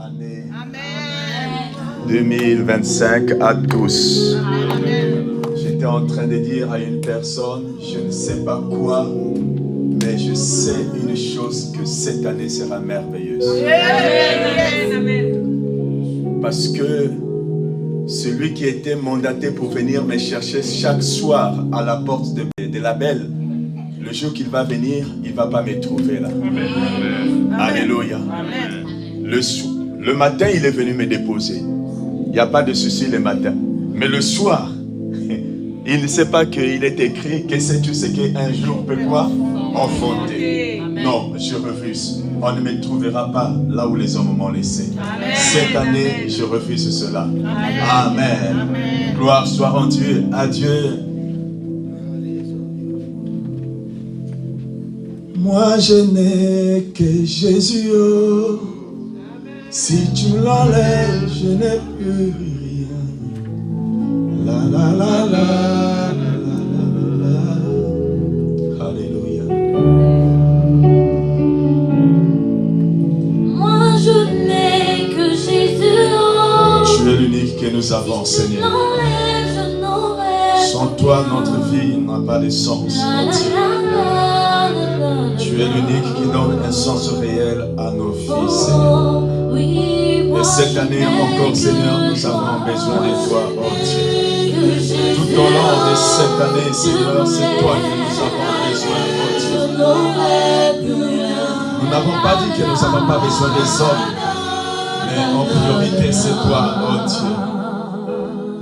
année 2025 à tous. J'étais en train de dire à une personne, je ne sais pas quoi, mais je sais une chose, que cette année sera merveilleuse. Parce que celui qui était mandaté pour venir me chercher chaque soir à la porte de la belle, le jour qu'il va venir, il ne va pas me trouver là. Amen. Alléluia. Amen. Le matin, il est venu me déposer. Il n'y a pas de souci le matin. Mais le soir, il ne sait pas qu'il est écrit, que sais-tu ce qu'un jour peut quoi enfanter. Non, je refuse. On ne me trouvera pas là où les hommes m'ont laissé. Amen. Cette année, je refuse cela. Amen. Amen. Amen. Gloire soit rendue à Dieu. Moi, je n'ai que Jésus. Oh. Si tu l'enlèves, je n'ai plus rien. La la la la. Que nous avons, Seigneur. Sans toi, notre vie n'a pas de sens. Tu es l'unique qui donne un sens réel à nos vies, Seigneur. Et cette année encore, Seigneur, nous avons besoin de toi, oh Dieu. Tout au long de cette année, Seigneur, c'est toi que nous avons besoin, oh Dieu. Nous n'avons pas dit que nous n'avons pas besoin des hommes. Mais en priorité, c'est toi, oh Dieu.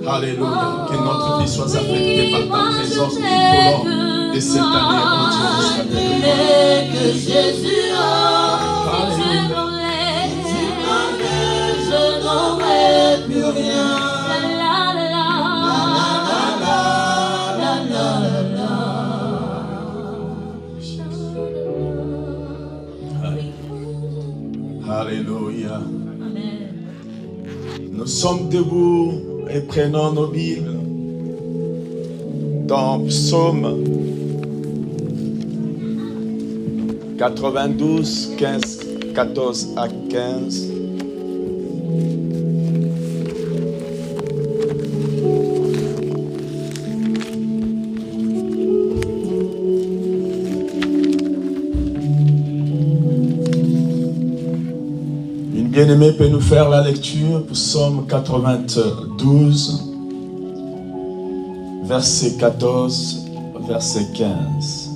Alléluia. Que notre vie soit affectée par ta présence tout au long de cette année, oh Dieu, jusqu'à que Jésus, je n'aurai plus rien. Alléluia. Nous sommes debout et prenons nos Bibles dans Psaume 92, 14 à 15. Bien-aimé peut nous faire la lecture, Psaume 92, verset 14, verset 15.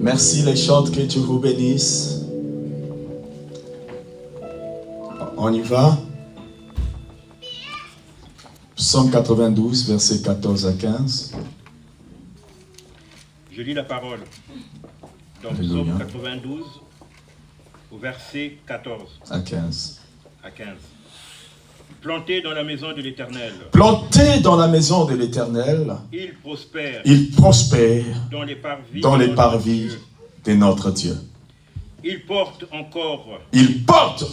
Merci les chantes, que Dieu vous bénisse. On y va. Psaume 92, verset 14 à 15. Je lis la parole dans Psaume 92, au verset 14 à 15. Planté dans la maison de l'Éternel. Planté dans la maison de l'Éternel. Il prospère. Il prospère dans les parvis de notre Dieu. Il porte encore. Il porte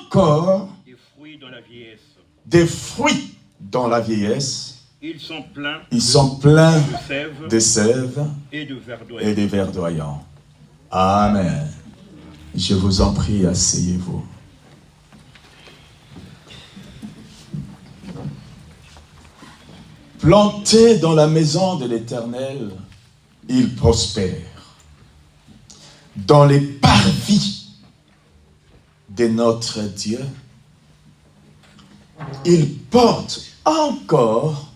encore des fruits dans la vieillesse. Des fruits dans la vieillesse. Ils sont pleins de sève et de verdoyants. Amen. Je vous en prie, asseyez-vous. Planté dans la maison de l'Éternel, il prospère. Dans les parvis de notre Dieu, il porte encore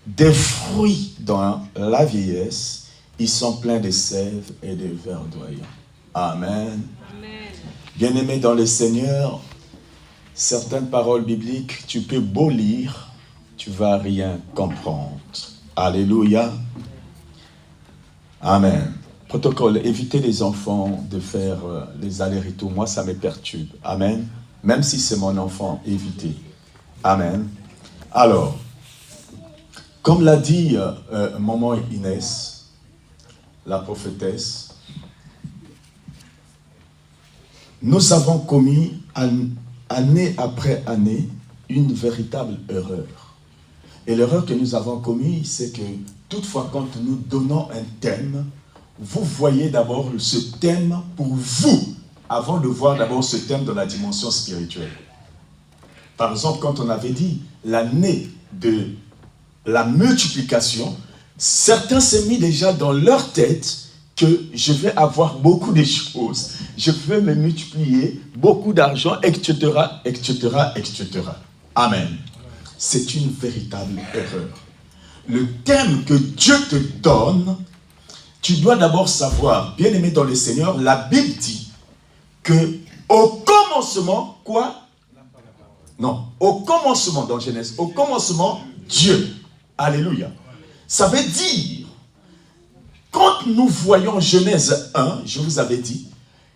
des fruits dans la vieillesse. Ils sont pleins de sève et de verdoyants. Amen. Bien-aimé dans le Seigneur, certaines paroles bibliques, tu peux beau lire, tu ne vas rien comprendre. Alléluia. Amen. Protocole, évitez les enfants de faire les allers-retours. Moi, ça me perturbe. Amen. Même si c'est mon enfant, évitez. Amen. Alors, comme l'a dit maman Inès, la prophétesse, nous avons commis année après année une véritable erreur. Et l'erreur que nous avons commise, c'est que toutefois, quand nous donnons un thème, vous voyez d'abord ce thème pour vous, avant de voir d'abord ce thème dans la dimension spirituelle. Par exemple, quand on avait dit l'année de la multiplication, certains s'est mis déjà dans leur tête que je vais avoir beaucoup de choses, je vais me multiplier, beaucoup d'argent, etc., etc., etc. Amen. C'est une véritable erreur. Le thème que Dieu te donne, tu dois d'abord savoir, bien-aimé dans le Seigneur, la Bible dit que au commencement, quoi? Non, au commencement dans Genèse, au commencement, Dieu. Alléluia. Ça veut dire, quand nous voyons Genèse 1, je vous avais dit,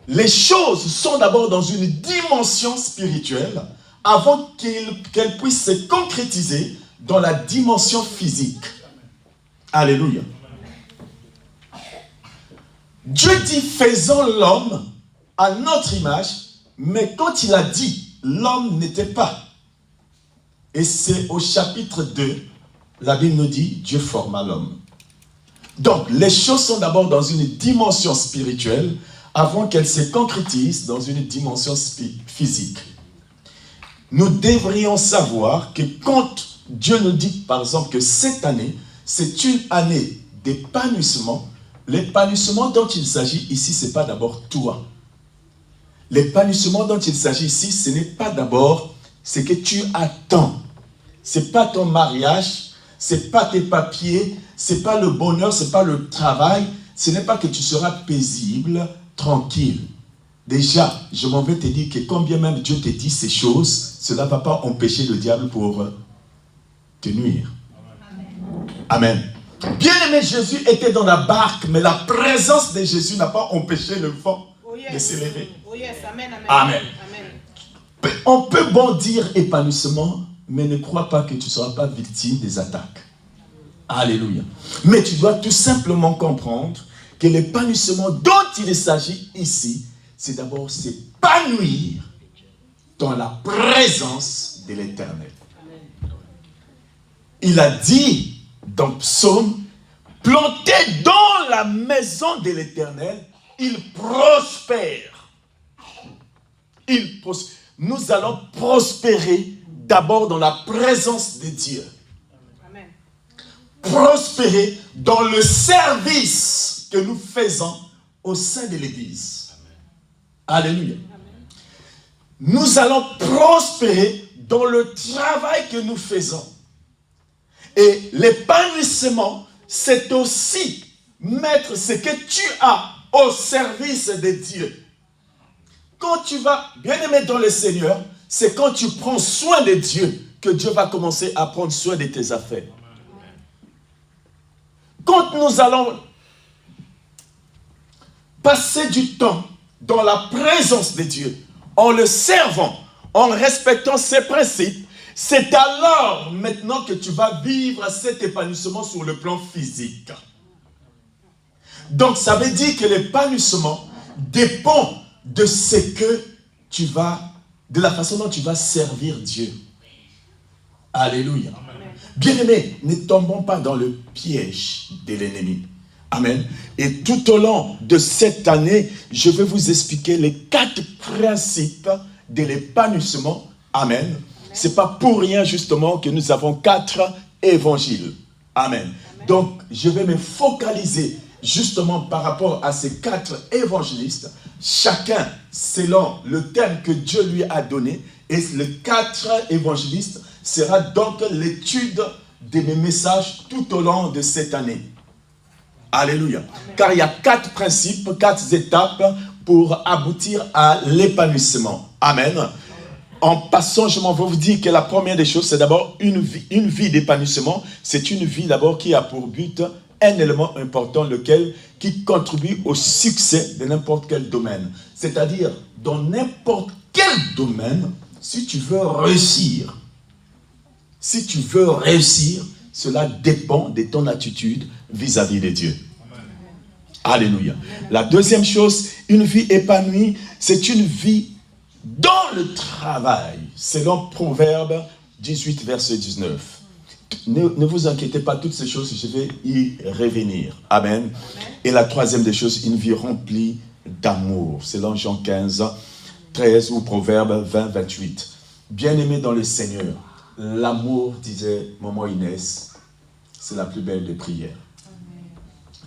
les choses sont d'abord dans une dimension spirituelle avant qu'elles puissent se concrétiser dans la dimension physique. Alléluia. Dieu dit, faisons l'homme à notre image, mais quand il a dit, l'homme n'était pas. Et c'est au chapitre 2, la Bible nous dit, Dieu forma l'homme. Donc, les choses sont d'abord dans une dimension spirituelle avant qu'elles se concrétisent dans une dimension physique. Nous devrions savoir que quand Dieu nous dit, par exemple, que cette année, c'est une année d'épanouissement, l'épanouissement dont il s'agit ici, ce n'est pas d'abord toi. L'épanouissement dont il s'agit ici, ce n'est pas d'abord ce que tu attends. Ce n'est pas ton mariage, ce n'est pas tes papiers, ce n'est pas le bonheur, ce n'est pas le travail, ce n'est pas que tu seras paisible, tranquille. Déjà, je m'en vais te dire que quand bien même Dieu te dit ces choses, cela ne va pas empêcher le diable pour te nuire. Amen. Bien-aimé, Jésus était dans la barque, mais la présence de Jésus n'a pas empêché le vent de s'élever. Oh yes. Amen. Amen. Amen. On peut bon dire épanouissement, mais ne crois pas que tu ne seras pas victime des attaques. Alléluia. Mais tu dois tout simplement comprendre que l'épanouissement dont il s'agit ici, c'est d'abord s'épanouir dans la présence de l'Éternel. Il a dit dans Psaume, planté dans la maison de l'Éternel, il prospère. Nous allons prospérer d'abord dans la présence de Dieu. Amen. Prospérer dans le service que nous faisons au sein de l'Église. Alléluia. Nous allons prospérer dans le travail que nous faisons. Et l'épanouissement, c'est aussi mettre ce que tu as au service de Dieu. Quand tu vas, bien-aimé dans le Seigneur, c'est quand tu prends soin de Dieu que Dieu va commencer à prendre soin de tes affaires. Quand nous allons passer du temps dans la présence de Dieu, en le servant, en respectant ses principes, c'est alors maintenant que tu vas vivre cet épanouissement sur le plan physique. Donc ça veut dire que l'épanouissement dépend de ce que tu vas, de la façon dont tu vas servir Dieu. Alléluia. Bien-aimés, ne tombons pas dans le piège de l'ennemi. Amen. Et tout au long de cette année, je vais vous expliquer les 4 principes de l'épanouissement. Amen. Ce n'est pas pour rien justement que nous avons 4 évangiles. Amen. Donc, je vais me focaliser justement par rapport à ces 4 évangélistes, chacun selon le thème que Dieu lui a donné. Et les 4 évangélistes sera donc l'étude de mes messages tout au long de cette année. Alléluia. Amen. Car il y a 4 principes, 4 étapes pour aboutir à l'épanouissement. Amen. En passant, je m'en vais vous dire que la première des choses, c'est d'abord une vie d'épanouissement. C'est une vie d'abord qui a pour but un élément important, qui contribue au succès de n'importe quel domaine. C'est-à-dire, dans n'importe quel domaine, si tu veux réussir, cela dépend de ton attitude vis-à-vis de Dieu. Amen. Alléluia. La deuxième chose, une vie épanouie, c'est une vie dans le travail, selon Proverbe 18, verset 19. Ne vous inquiétez pas, toutes ces choses, je vais y revenir. Amen. Et la troisième des choses, une vie remplie d'amour. C'est dans Jean 15, 13 ou Proverbe 20, 28. Bien-aimé dans le Seigneur, l'amour, disait Maman Inès, c'est la plus belle des prières.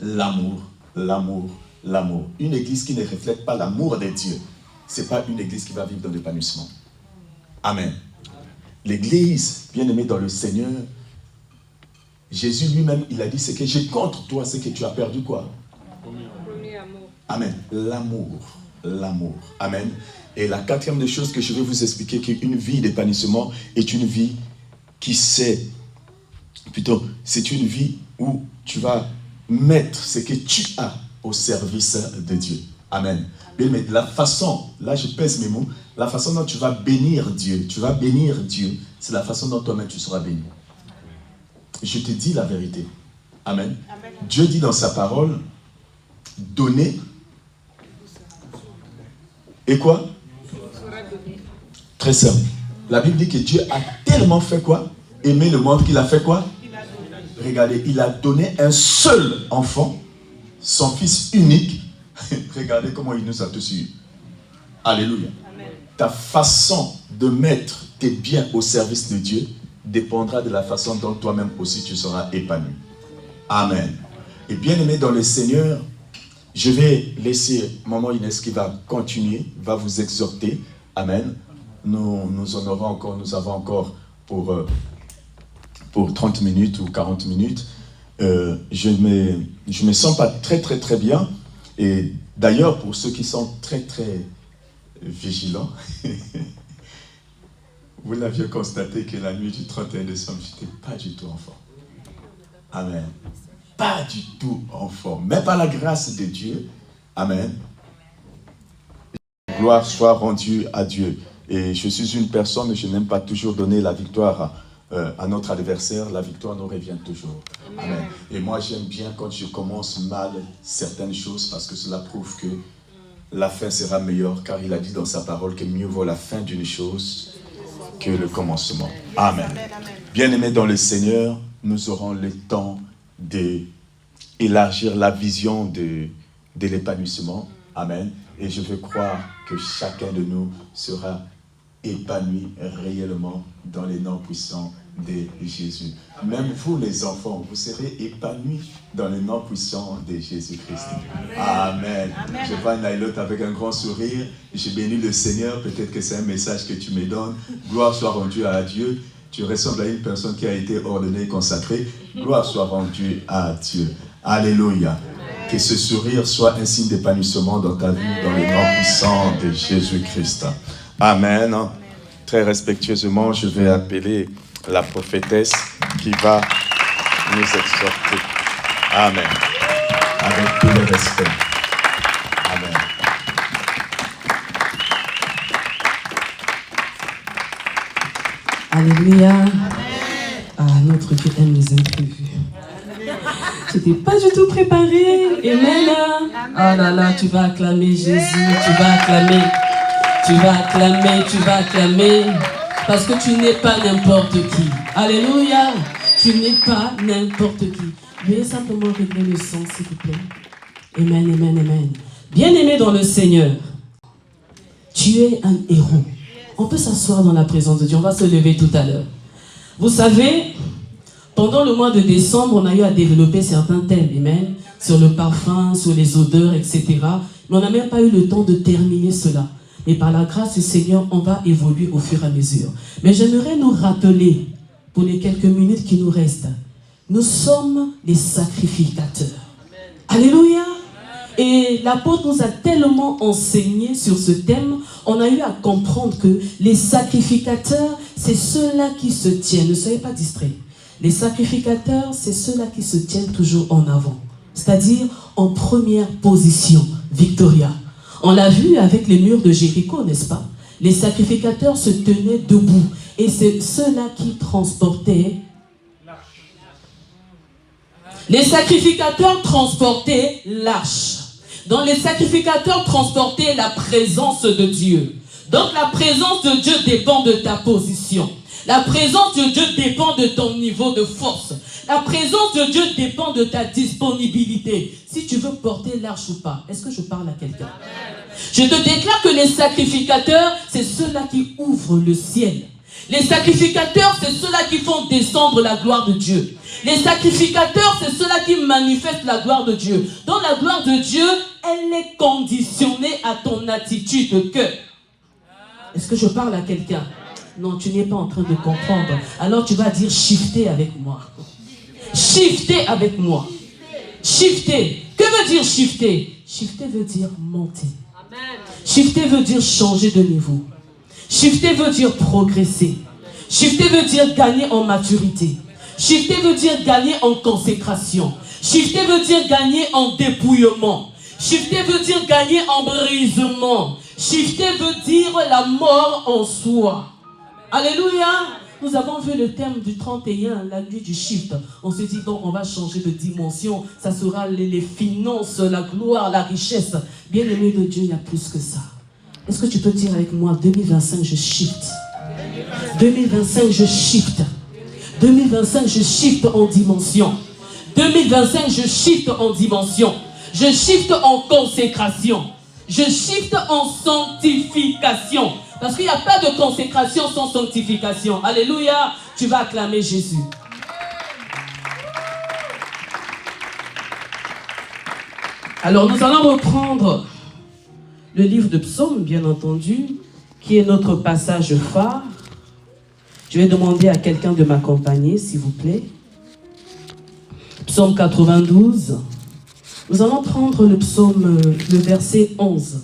L'amour, l'amour, l'amour. Une église qui ne reflète pas l'amour de Dieu, ce n'est pas une église qui va vivre dans l'épanouissement. Amen. L'église, bien-aimée dans le Seigneur, Jésus lui-même, il a dit, c'est que j'ai contre toi, c'est que tu as perdu quoi? Amen. L'amour. L'amour. Amen. Et la quatrième des choses que je vais vous expliquer, qu'une vie d'épanouissement est une vie qui sait, plutôt, c'est une vie où tu vas mettre ce que tu as au service de Dieu. Amen. Mais la façon, là je pèse mes mots, la façon dont tu vas bénir Dieu, c'est la façon dont toi-même tu seras béni. Je te dis la vérité. Amen. Amen. Dieu dit dans sa parole, donner. Et quoi? Très simple. La Bible dit que Dieu a tellement fait quoi? Aimer le monde qu'il a fait quoi? Regardez, il a donné un seul enfant, son fils unique. Regardez comment il nous a tous eu. Alléluia. Amen. Ta façon de mettre tes biens au service de Dieu dépendra de la façon dont toi-même aussi tu seras épanoui. Amen. Et bien aimé dans le Seigneur, je vais laisser Maman Inès qui va continuer, va vous exhorter. Amen. Nous avons encore pour 30 minutes ou 40 minutes. Je me sens pas très bien. Et d'ailleurs, pour ceux qui sont très vigilants, vous l'aviez constaté que la nuit du 31 décembre, je n'étais pas du tout en forme. Amen. Pas du tout en forme. Mais par la grâce de Dieu, amen. Gloire soit rendue à Dieu. Et je suis une personne, je n'aime pas toujours donner la victoire à notre adversaire. La victoire nous revient toujours. Amen. Et moi, j'aime bien quand je commence mal certaines choses parce que cela prouve que la fin sera meilleure, car il a dit dans sa parole que mieux vaut la fin d'une chose que le commencement. Amen. Bien-aimés dans le Seigneur, nous aurons le temps d'élargir la vision de l'épanouissement. Amen. Et je veux croire que chacun de nous sera épanoui réellement dans les noms puissants de Jésus. Même vous les enfants, vous serez épanouis dans les noms puissants de Jésus-Christ. Amen. Amen. Je vois Naïlote avec un grand sourire. J'ai béni le Seigneur. Peut-être que c'est un message que tu me donnes. Gloire soit rendue à Dieu. Tu ressembles à une personne qui a été ordonnée, consacrée. Gloire soit rendue à Dieu. Alléluia. Que ce sourire soit un signe d'épanouissement dans ta vie, dans les noms puissants de Jésus-Christ. Amen. Très respectueusement, je vais appeler la prophétesse qui va nous exhorter. Amen. Avec tout le respect. Amen. Alléluia. Amen. Ah, notre Dieu aime les imprévus. Je n'étais pas du tout préparée. Amen. Ah là là, tu vas acclamer Jésus, tu vas acclamer. Tu vas acclamer, tu vas acclamer. Parce que tu n'es pas n'importe qui. Alléluia. Tu n'es pas n'importe qui. Veuillez simplement régler le son, s'il vous plaît. Amen, amen, amen. Bien-aimé dans le Seigneur, tu es un héros. On peut s'asseoir dans la présence de Dieu. On va se lever tout à l'heure. Vous savez, pendant le mois de décembre, on a eu à développer certains thèmes, amen, sur le parfum, sur les odeurs, etc. Mais on n'a même pas eu le temps de terminer cela. Mais par la grâce du Seigneur, on va évoluer au fur et à mesure. Mais j'aimerais nous rappeler, pour les quelques minutes qui nous restent, nous sommes les sacrificateurs. Amen. Alléluia. Et l'apôtre nous a tellement enseigné sur ce thème, on a eu à comprendre que les sacrificateurs, c'est ceux-là qui se tiennent. Ne soyez pas distraits. Les sacrificateurs, c'est ceux-là qui se tiennent toujours en avant. C'est-à-dire en première position. Victoria. On l'a vu avec les murs de Jéricho, n'est-ce pas? Les sacrificateurs se tenaient debout. Et c'est ceux-là qui transportaient. Les sacrificateurs transportaient l'arche. Donc les sacrificateurs transportaient la présence de Dieu. Donc la présence de Dieu dépend de ta position. La présence de Dieu dépend de ton niveau de force. La présence de Dieu dépend de ta disponibilité. Si tu veux porter l'arche ou pas. Est-ce que je parle à quelqu'un? Je te déclare que les sacrificateurs, c'est ceux-là qui ouvrent le ciel. Les sacrificateurs, c'est ceux-là qui font descendre la gloire de Dieu. Les sacrificateurs, c'est ceux-là qui manifestent la gloire de Dieu. Donc la gloire de Dieu, elle est conditionnée à ton attitude de cœur. Est-ce que je parle à quelqu'un? Non, tu n'es pas en train de comprendre. Alors tu vas dire shifter avec moi. Shifter avec moi. Shifter. Que veut dire shifter? Shifter veut dire monter. Shifter veut dire changer de niveau. Shifter veut dire progresser. Shifter veut dire gagner en maturité. Shifter veut dire gagner en consécration. Shifter veut dire gagner en dépouillement. Shifter veut dire gagner en brisement. Shifter veut dire la mort en soi. Alléluia. Nous avons vu le thème du 31, la nuit du shift. On s'est dit, donc on va changer de dimension. Ça sera les finances, la gloire, la richesse. Bien aimé de Dieu, il y a plus que ça. Est-ce que tu peux dire avec moi, 2025, je shift. 2025, je shift. 2025, je shift en dimension. 2025, je shift en dimension. Je shift en consécration. Je shift en sanctification. Parce qu'il n'y a pas de consécration sans sanctification. Alléluia. Tu vas acclamer Jésus. Alors nous allons reprendre le livre de Psaumes, bien entendu, qui est notre passage phare. Je vais demander à quelqu'un de m'accompagner, s'il vous plaît. Psaume 92. Nous allons prendre le psaume, le verset 11.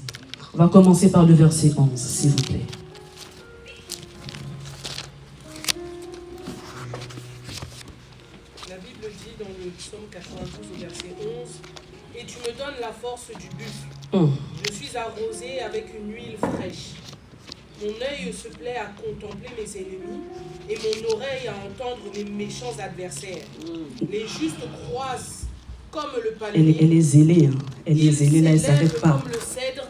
On va commencer par le verset 11, s'il vous plaît. La Bible dit dans le psaume 92 au verset 11, « Et tu me donnes la force du buffle. Je suis arrosé avec une huile fraîche. Mon œil se plaît à contempler mes ennemis et mon oreille à entendre mes méchants adversaires. Les justes croissent comme le palmier. Elle est zélée, hein. Elle est zélée, là, elle ne s'arrête pas. Comme le cèdre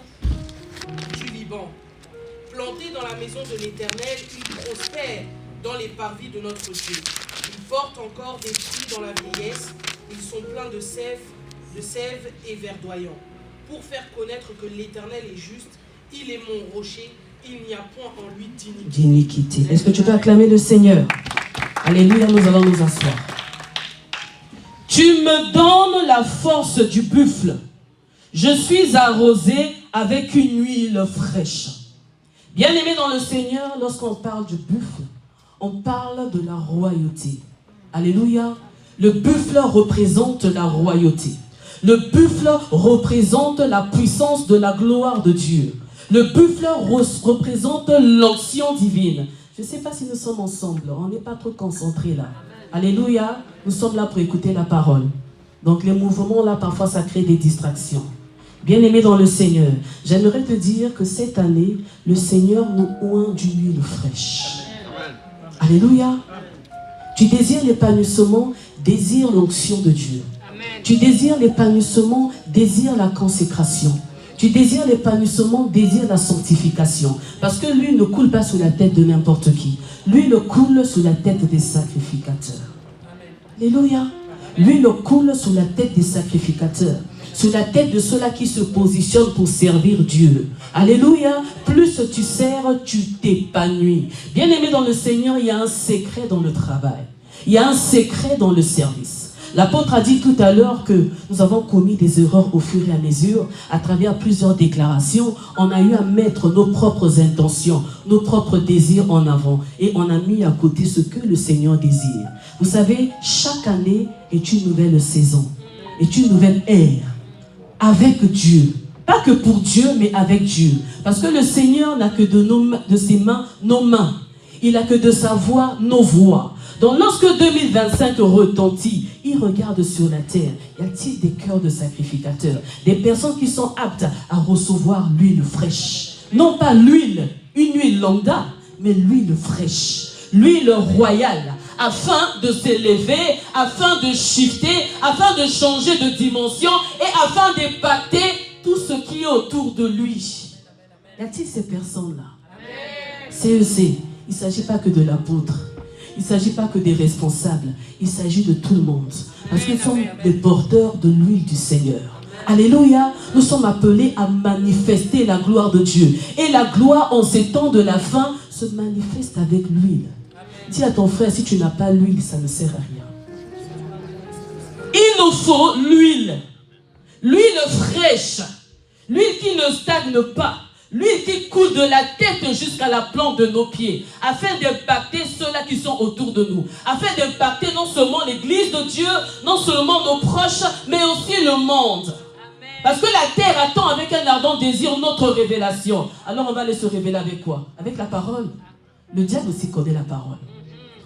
du Liban. Plantés dans la maison de l'Éternel, ils prospèrent dans les parvis de notre Dieu. Ils portent encore des fruits dans la vieillesse. Ils sont pleins de sève et verdoyants. Pour faire connaître que l'Éternel est juste, il est mon rocher, il n'y a point en lui d'iniquité. Est-ce que tu peux acclamer le Seigneur? Alléluia, nous allons nous asseoir. Tu me donnes la force du buffle. Je suis arrosé avec une huile fraîche. Bien-aimé dans le Seigneur, lorsqu'on parle du buffle, on parle de la royauté. Alléluia. Le buffle représente la royauté. Le buffle représente la puissance de la gloire de Dieu. Le buffle représente l'onction divine. Je ne sais pas si nous sommes ensemble. On n'est pas trop concentrés là. Alléluia. Nous sommes là pour écouter la parole. Donc les mouvements là, parfois ça crée des distractions. Bien-aimé dans le Seigneur, j'aimerais te dire que cette année, le Seigneur nous oint d'une huile fraîche. Alléluia. Tu désires l'épanouissement, désire l'onction de Dieu. Tu désires l'épanouissement, désire la consécration. Tu désires l'épanouissement, désire la sanctification. Parce que l'huile ne coule pas sous la tête de n'importe qui. L'huile coule sous la tête des sacrificateurs. Alléluia. L'huile coule sous la tête des sacrificateurs. Sous la tête de ceux-là qui se positionnent pour servir Dieu. Alléluia. Plus tu sers, tu t'épanouis. Bien-aimé dans le Seigneur, il y a un secret dans le travail. Il y a un secret dans le service. L'apôtre a dit tout à l'heure que nous avons commis des erreurs au fur et à mesure. À travers plusieurs déclarations, on a eu à mettre nos propres intentions, nos propres désirs en avant. Et on a mis à côté ce que le Seigneur désire. Vous savez, chaque année est une nouvelle saison, est une nouvelle ère. Avec Dieu. Pas que pour Dieu, mais avec Dieu. Parce que le Seigneur n'a que de ses mains, nos mains. Il n'a que de sa voix, nos voix. Donc lorsque 2025 retentit, il regarde sur la terre. Y a-t-il des cœurs de sacrificateurs? Des personnes qui sont aptes à recevoir l'huile fraîche. Non pas l'huile, une huile lambda, mais l'huile fraîche. L'huile royale. Afin de s'élever, afin de shifter, afin de changer de dimension et afin d'impacter tout ce qui est autour de lui. Y a-t-il ces personnes-là? CEC, il ne s'agit pas que de l'apôtre. Il ne s'agit pas que des responsables. Il s'agit de tout le monde. Parce qu'ils sont des porteurs de l'huile du Seigneur. Alléluia. Nous sommes appelés à manifester la gloire de Dieu. Et la gloire, en ces temps de la fin, se manifeste avec l'huile. Dis à ton frère, si tu n'as pas l'huile, ça ne sert à rien. Il nous faut l'huile. L'huile fraîche. L'huile qui ne stagne pas. L'huile qui coule de la tête jusqu'à la plante de nos pieds, afin d'impacter ceux-là qui sont autour de nous, afin d'impacter non seulement l'église de Dieu, non seulement nos proches, mais aussi le monde. Parce que la terre attend avec un ardent désir notre révélation. Alors on va aller se révéler avec quoi? Avec la parole. Le diable aussi connaît la parole.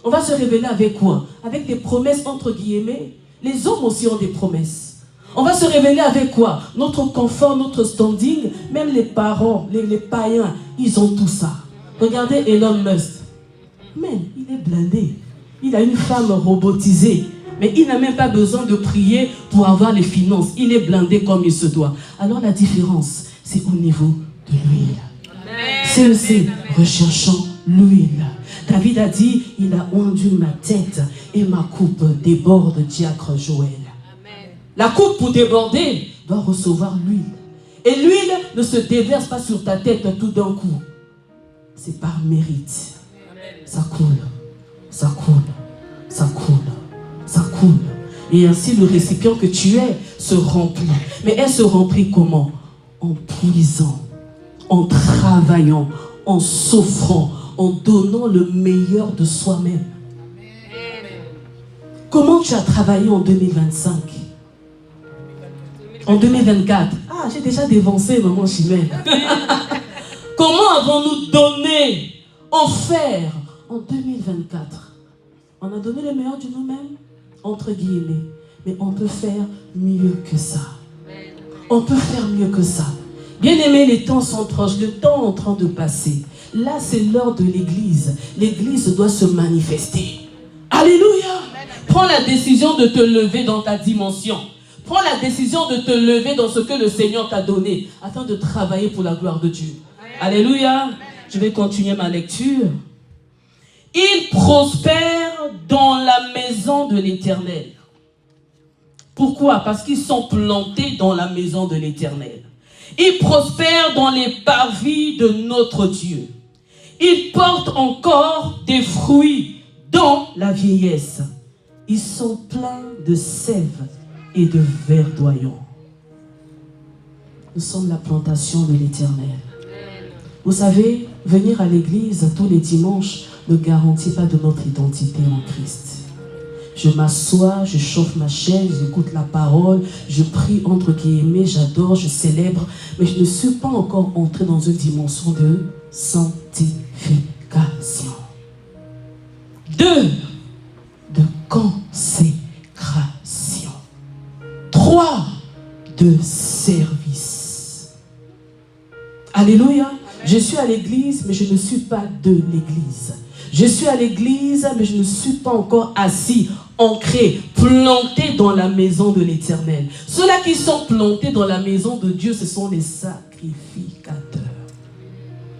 On va se révéler avec quoi? Avec des promesses entre guillemets. Les hommes aussi ont des promesses. On va se révéler avec quoi? Notre confort, notre standing. Même les parents, les païens, ils ont tout ça. Regardez Elon Musk. Mais il est blindé. Il a une femme robotisée. Mais il n'a même pas besoin de prier pour avoir les finances. Il est blindé comme il se doit. Alors la différence, c'est au niveau de l'huile. C'est aussi recherchant l'huile. David a dit, il a ondu ma tête et ma coupe déborde, diacre Joël. La coupe pour déborder doit recevoir l'huile. Et l'huile ne se déverse pas sur ta tête tout d'un coup. C'est par mérite. Ça coule, ça coule, ça coule, ça coule. Et ainsi le récipient que tu es se remplit. Mais elle se remplit comment? En puisant, en travaillant, en souffrant, en donnant le meilleur de soi-même. Comment tu as travaillé en 2025? En 2024. Ah, j'ai déjà dévancé, maman Chimène. Comment avons-nous donné, offert en 2024? On a donné le meilleur de nous-mêmes, entre guillemets. Mais on peut faire mieux que ça. On peut faire mieux que ça. Bien aimé, les temps sont proches, le temps est en train de passer. Là, c'est l'heure de l'église. L'église doit se manifester. Alléluia. Prends la décision de te lever dans ta dimension. Prends la décision de te lever dans ce que le Seigneur t'a donné, afin de travailler pour la gloire de Dieu. Alléluia. Je vais continuer ma lecture. Ils prospèrent dans la maison de l'Éternel. Pourquoi? Parce qu'ils sont plantés dans la maison de l'Éternel. Ils prospèrent dans les parvis de notre Dieu. Ils portent encore des fruits dans la vieillesse. Ils sont pleins de sève et de verdoyants. Nous sommes la plantation de l'Éternel. Vous savez, venir à l'église tous les dimanches ne garantit pas de notre identité en Christ. Je m'assois, je chauffe ma chaise, j'écoute la parole, je prie entre guillemets, j'adore, je célèbre, mais je ne suis pas encore entré dans une dimension de sanctification. 2, de consécration. 3, de service. Alléluia. Je suis à l'église, mais je ne suis pas de l'église. Je suis à l'église, mais je ne suis pas encore assis, ancré, planté dans la maison de l'Éternel. Ceux-là qui sont plantés dans la maison de Dieu, ce sont les sacrificateurs.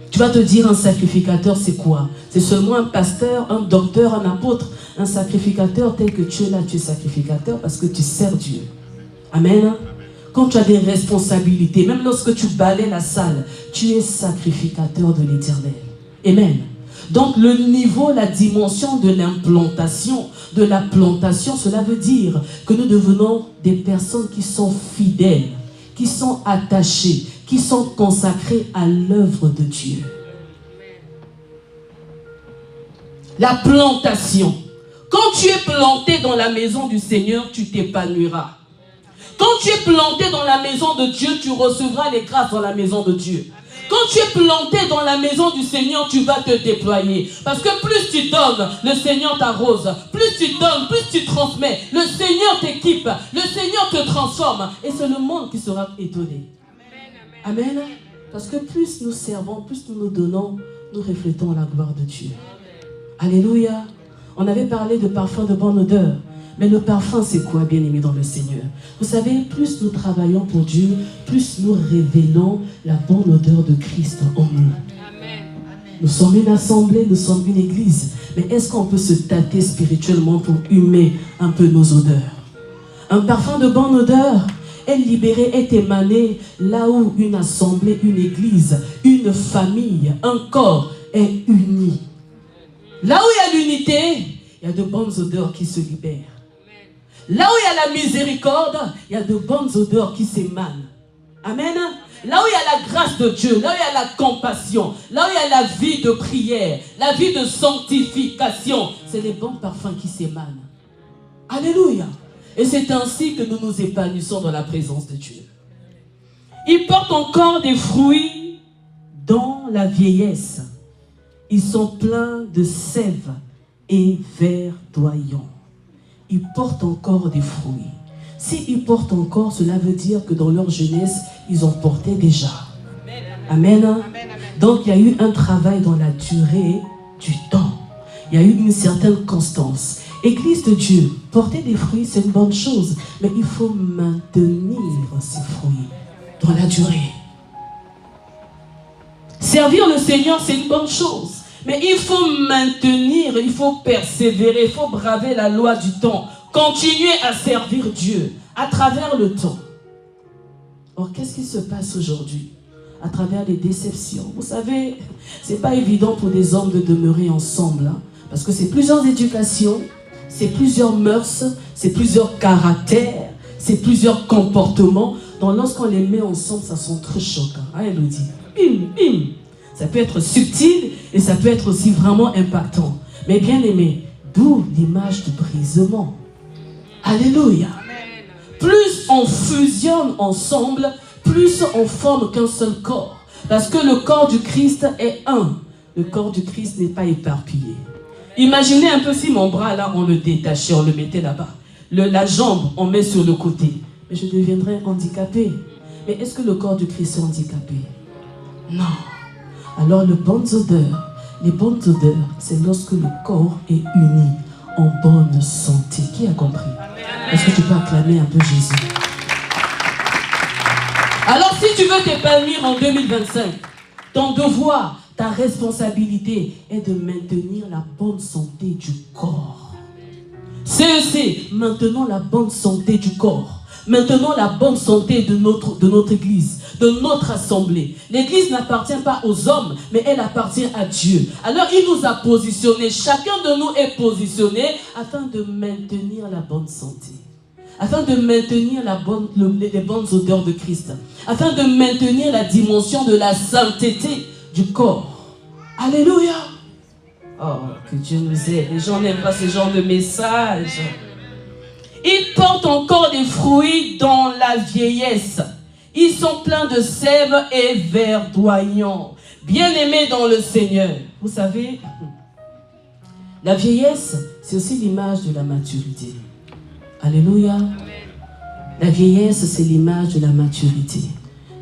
Tu vas te dire, un sacrificateur, c'est quoi? C'est seulement un pasteur, un docteur, un apôtre. Un sacrificateur tel que tu es là, tu es sacrificateur parce que tu sers Dieu. Amen. Quand tu as des responsabilités, même lorsque tu balaies la salle, tu es sacrificateur de l'Éternel. Amen. Donc le niveau, la dimension de l'implantation, de la plantation, cela veut dire que nous devenons des personnes qui sont fidèles, qui sont attachées, qui sont consacrées à l'œuvre de Dieu. La plantation. Quand tu es planté dans la maison du Seigneur, tu t'épanouiras. Quand tu es planté dans la maison de Dieu, tu recevras les grâces dans la maison de Dieu. Quand tu es planté dans la maison du Seigneur, tu vas te déployer. Parce que plus tu donnes, le Seigneur t'arrose. Plus tu donnes, plus tu transmets. Le Seigneur t'équipe. Le Seigneur te transforme. Et c'est le monde qui sera étonné. Amen. Amen. Parce que plus nous servons, plus nous nous donnons, nous reflétons la gloire de Dieu. Alléluia. On avait parlé de parfum de bonne odeur. Mais le parfum, c'est quoi, bien-aimé dans le Seigneur? Vous savez, plus nous travaillons pour Dieu, plus nous révélons la bonne odeur de Christ en nous. Amen. Nous sommes une assemblée, nous sommes une église. Mais est-ce qu'on peut se tâter spirituellement pour humer un peu nos odeurs? Un parfum de bonne odeur est libéré, est émané là où une assemblée, une église, une famille, un corps est uni. Là où il y a l'unité, il y a de bonnes odeurs qui se libèrent. Là où il y a la miséricorde, il y a de bonnes odeurs qui s'émanent. Amen. Là où il y a la grâce de Dieu, là où il y a la compassion, là où il y a la vie de prière, la vie de sanctification, c'est les bons parfums qui s'émanent. Alléluia. Et c'est ainsi que nous nous épanouissons dans la présence de Dieu. Ils portent encore des fruits dans la vieillesse. Ils sont pleins de sève et verdoyants. Ils portent encore des fruits. S'ils portent encore, cela veut dire que dans leur jeunesse, ils ont porté déjà. Amen. Amen. Donc il y a eu un travail dans la durée du temps. Il y a eu une certaine constance. Église de Dieu, porter des fruits, c'est une bonne chose. Mais il faut maintenir ces fruits dans la durée. Servir le Seigneur, c'est une bonne chose. Mais il faut maintenir, il faut persévérer, il faut braver la loi du temps. Continuer à servir Dieu à travers le temps. Or, qu'est-ce qui se passe aujourd'hui? À travers les déceptions. Vous savez, c'est pas évident pour des hommes de demeurer ensemble. Parce que c'est plusieurs éducations, c'est plusieurs mœurs, c'est plusieurs caractères, c'est plusieurs comportements. Donc, lorsqu'on les met ensemble, ça sent très choquant. Hein, Elodie? Bim, bim. Ça peut être subtil et ça peut être aussi vraiment impactant. Mais bien aimé, d'où l'image du brisement. Alléluia. Plus on fusionne ensemble, plus on forme qu'un seul corps. Parce que le corps du Christ est un. Le corps du Christ n'est pas éparpillé. Imaginez un peu si mon bras là, on le détachait, on le mettait là-bas. La jambe, on met sur le côté. Mais je deviendrais handicapé. Mais est-ce que le corps du Christ est handicapé? Non. Alors les bonnes odeurs, c'est lorsque le corps est uni en bonne santé. Qui a compris? Est-ce que tu peux acclamer un peu Jésus? Alors si tu veux t'épanouir en 2025, ton devoir, ta responsabilité est de maintenir la bonne santé du corps. CEC, maintenons la bonne santé du corps. Maintenons la bonne santé de notre église, de notre assemblée. L'église n'appartient pas aux hommes, mais elle appartient à Dieu. Alors il nous a positionnés, chacun de nous est positionné afin de maintenir la bonne santé. Afin de maintenir les bonnes odeurs de Christ. Afin de maintenir la dimension de la sainteté du corps. Alléluia. Oh, que Dieu nous aide. Les gens n'aiment pas ce genre de message. Ils portent encore des fruits dans la vieillesse. Ils sont pleins de sève et verdoyants. Bien-aimés dans le Seigneur. Vous savez, la vieillesse, c'est aussi l'image de la maturité. Alléluia. La vieillesse, c'est l'image de la maturité.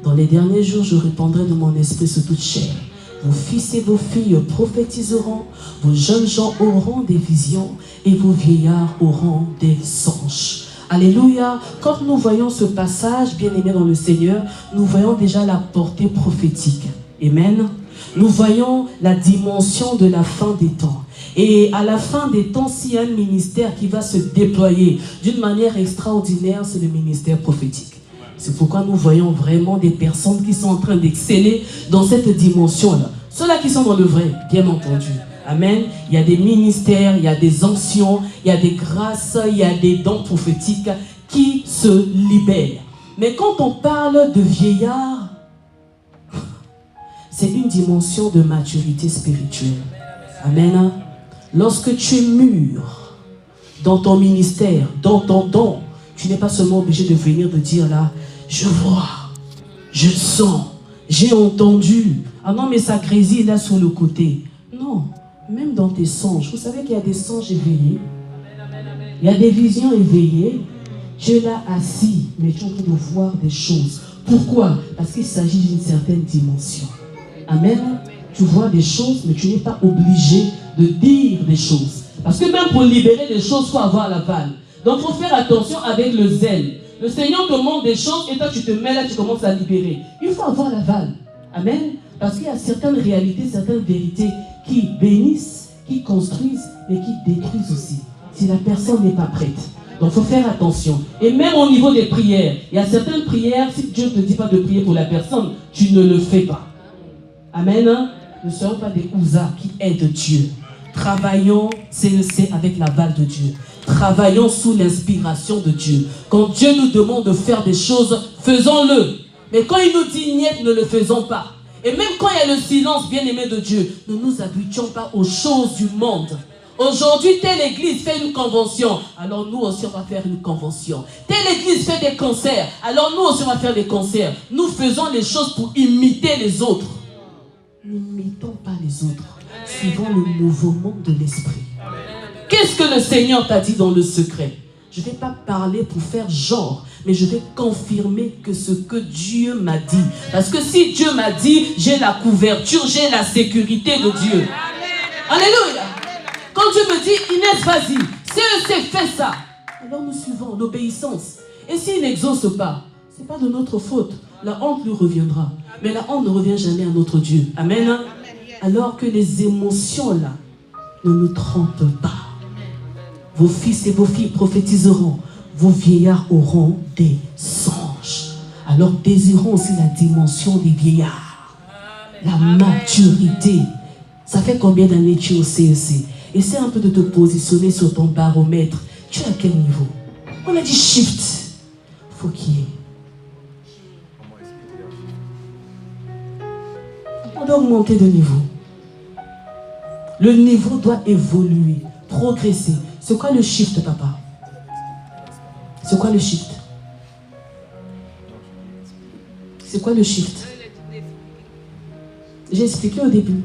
Dans les derniers jours, je répandrai de mon esprit sur toute chair. Vos fils et vos filles prophétiseront, vos jeunes gens auront des visions et vos vieillards auront des songes. Alléluia. Quand nous voyons ce passage, bien-aimé dans le Seigneur, nous voyons déjà la portée prophétique. Amen. Nous voyons la dimension de la fin des temps. Et à la fin des temps, s'il y a un ministère qui va se déployer d'une manière extraordinaire, c'est le ministère prophétique. C'est pourquoi nous voyons vraiment des personnes qui sont en train d'exceller dans cette dimension-là. Ceux-là qui sont dans le vrai, bien entendu. Amen. Il y a des ministères, il y a des onctions, il y a des grâces, il y a des dons prophétiques qui se libèrent. Mais quand on parle de vieillard, c'est une dimension de maturité spirituelle. Amen. Lorsque tu es mûr dans ton ministère, dans ton don, tu n'es pas seulement obligé de venir de dire là, je vois, je sens, j'ai entendu. Ah non, mais ça grésille là sur le côté. Non, même dans tes songes. Vous savez qu'il y a des songes éveillés. Il y a des visions éveillées. Tu es là assis, mais tu es en train de voir des choses. Pourquoi? Parce qu'il s'agit d'une certaine dimension. Amen. Tu vois des choses, mais tu n'es pas obligé de dire des choses. Parce que même pour libérer des choses, il faut avoir l'aval. Donc il faut faire attention avec le zèle. Le Seigneur te montre des choses et toi tu te mets là, tu commences à libérer. Il faut avoir l'aval. Amen. Parce qu'il y a certaines réalités, certaines vérités qui bénissent, qui construisent, mais qui détruisent aussi. Si la personne n'est pas prête. Donc il faut faire attention. Et même au niveau des prières, il y a certaines prières, si Dieu ne te dit pas de prier pour la personne, tu ne le fais pas. Amen. Ne soyons pas des ouzas qui aident Dieu. Travaillons CEC avec l'aval de Dieu. Travaillons sous l'inspiration de Dieu. Quand Dieu nous demande de faire des choses, faisons-le. Mais quand il nous dit niet, ne le faisons pas. Et même quand il y a le silence, bien-aimé de Dieu, ne nous habituons pas aux choses du monde. Aujourd'hui, telle église fait une convention, alors nous aussi on va faire une convention. Telle église fait des concerts, alors nous aussi on va faire des concerts. Nous faisons les choses pour imiter les autres. N'imitons pas les autres. Suivons le mouvement de l'esprit. Qu'est-ce que le Seigneur t'a dit dans le secret? Je ne vais pas parler pour faire genre, mais je vais confirmer que ce que Dieu m'a dit. Parce que si Dieu m'a dit, j'ai la couverture, j'ai la sécurité de Dieu. Alléluia. Quand Dieu me dit, Inès, vas-y, CEC fait ça, alors nous suivons l'obéissance. Et s'il n'exauce pas, ce n'est pas de notre faute. La honte lui reviendra. Mais la honte ne revient jamais à notre Dieu. Amen. Alors que les émotions là ne nous trompent pas. Vos fils et vos filles prophétiseront. Vos vieillards auront des songes. Alors désirons aussi la dimension des vieillards. La maturité. Ça fait combien d'années tu es au CEC? Essaie un peu de te positionner sur ton baromètre. Tu es à quel niveau? On a dit shift. Il faut qu'il y ait. On doit augmenter de niveau. Le niveau doit évoluer, progresser. C'est quoi le shift, papa? C'est quoi le shift? C'est quoi le shift? J'ai expliqué au début.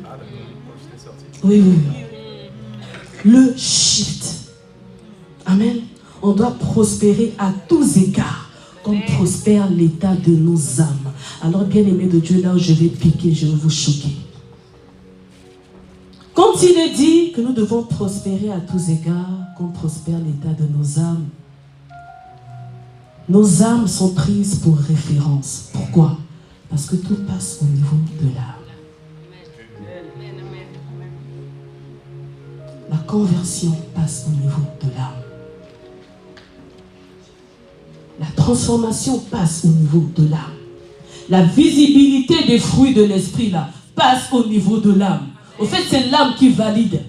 Oui. Le shift. Amen. On doit prospérer à tous égards, comme prospère l'état de nos âmes. Alors, bien-aimés de Dieu, là où je vais piquer, je vais vous choquer. Quand il est dit que nous devons prospérer à tous égards, comme prospère l'état de nos âmes sont prises pour référence. Pourquoi? Parce que tout passe au niveau de l'âme. La conversion passe au niveau de l'âme. La transformation passe au niveau de l'âme. La visibilité des fruits de l'esprit là passe au niveau de l'âme. Au fait, c'est l'âme qui valide.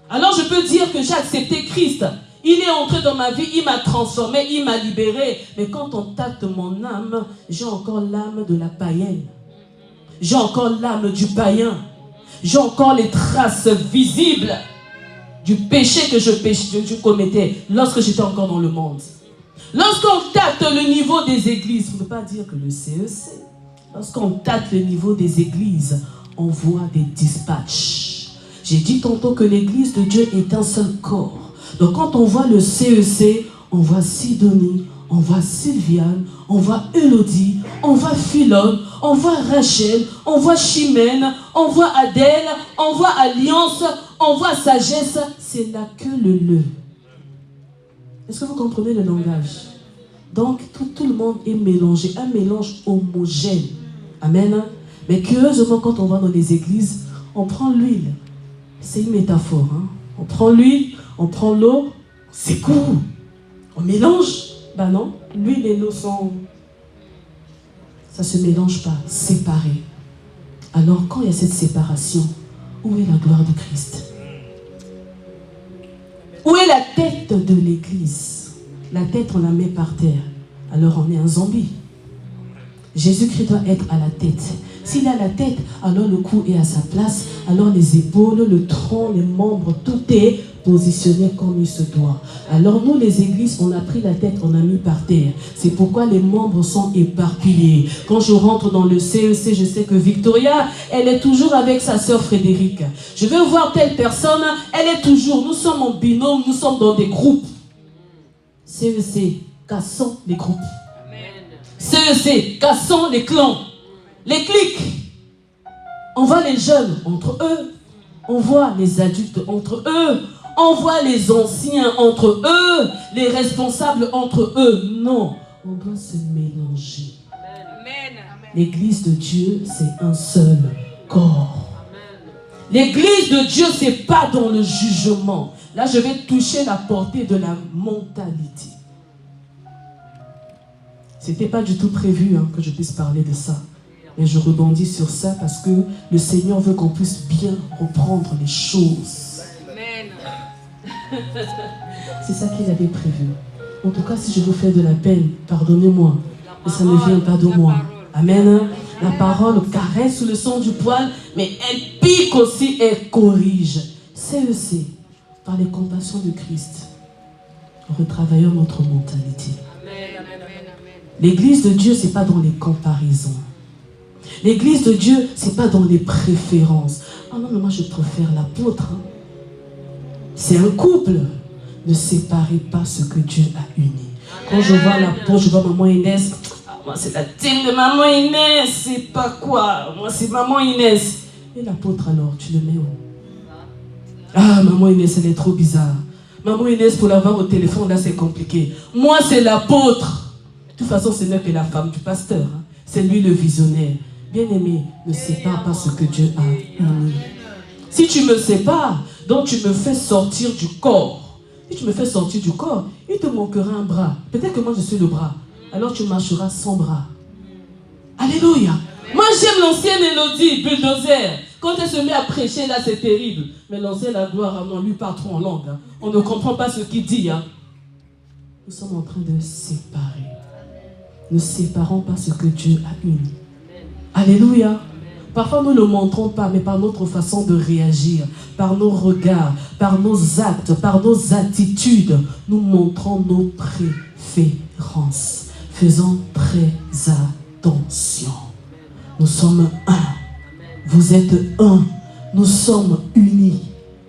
Alors je peux dire que j'ai accepté Christ. Il est entré dans ma vie, il m'a transformé, il m'a libéré. Mais quand on tâte mon âme, j'ai encore l'âme de la païenne. J'ai encore l'âme du païen. J'ai encore les traces visibles du péché que je commettais lorsque j'étais encore dans le monde. Lorsqu'on tâte le niveau des églises, il ne faut pas dire que le CEC. Lorsqu'on tâte le niveau des églises, on voit des dispatchs. J'ai dit tantôt que l'église de Dieu est un seul corps. Donc quand on voit le CEC, on voit Sidonie, on voit Sylviane, on voit Elodie, on voit Philone, on voit Rachel, on voit Chimène, on voit Adèle, on voit Alliance, on voit Sagesse. C'est là que le. Est-ce que vous comprenez le langage? Donc tout le monde est mélangé, un mélange homogène. Amen. Mais curieusement, quand on va dans les églises, on prend l'huile. C'est une métaphore. Hein? On prend l'huile, on prend l'eau, c'est cool. On mélange. Ben non, l'huile et l'eau sont... Ça ne se mélange pas, séparés. Alors quand il y a cette séparation, où est la gloire de Christ? Où est la tête de l'église? La tête, on la met par terre. Alors on est un zombie. Jésus-Christ doit être à la tête. S'il a la tête, alors le cou est à sa place. Alors les épaules, le tronc, les membres, tout est positionné comme il se doit. Alors nous, les églises, on a pris la tête, on a mis par terre. C'est pourquoi les membres sont éparpillés. Quand je rentre dans le CEC, je sais que Victoria, elle est toujours avec sa sœur Frédéric. Je vais voir telle personne, elle est toujours, nous sommes en binôme, nous sommes dans des groupes. CEC, cassons les groupes. CEC, cassons les clans, les cliques. On voit les jeunes entre eux, on voit les adultes entre eux, on voit les anciens entre eux, les responsables entre eux. Non, on doit se mélanger. L'église de Dieu, c'est un seul corps. L'église de Dieu, c'est pas dans le jugement. Là, je vais toucher la portée de la mentalité. C'était pas du tout prévu que je puisse parler de ça. Et je rebondis sur ça parce que le Seigneur veut qu'on puisse bien reprendre les choses. Amen. C'est ça qu'il avait prévu. En tout cas, si je vous fais de la peine, pardonnez-moi. Mais ça ne vient pas de moi. Amen. La parole caresse le son du poil, mais elle pique aussi, elle corrige. CEC, par les compassions de Christ, retravaillons notre mentalité. L'église de Dieu, ce n'est pas dans les comparaisons. L'église de Dieu, ce n'est pas dans les préférences. Ah non, mais moi je préfère l'apôtre. C'est un couple. Ne séparez pas ce que Dieu a uni. Quand je vois l'apôtre, je vois maman Inès. Moi, c'est la team de maman Inès, c'est pas quoi. Moi, c'est maman Inès. Et l'apôtre, alors, tu le mets où? Ah, maman Inès, elle est trop bizarre. Maman Inès, pour l'avoir au téléphone, là, c'est compliqué. Moi, c'est l'apôtre. De toute façon, ce n'est que la femme du pasteur. C'est lui le visionnaire. Bien-aimé, ne sépare pas ce que Dieu a uni. Si tu me sépares, donc tu me fais sortir du corps. Si tu me fais sortir du corps, il te manquera un bras. Peut-être que moi, je suis le bras. Alors tu marcheras sans bras. Alléluia. Moi j'aime l'ancienne Élodie, bulldozer. Quand elle se met à prêcher, là c'est terrible. Mais l'ancienne, la gloire, on lui parle trop en langue. On ne comprend pas ce qu'il dit. Nous sommes en train de séparer. Ne séparons pas ce que Dieu a uni. Alléluia. Parfois nous ne le montrons pas, mais par notre façon de réagir, par nos regards, par nos actes, par nos attitudes, nous montrons nos préférences. Faisons très attention. Nous sommes un. Vous êtes un. Nous sommes unis.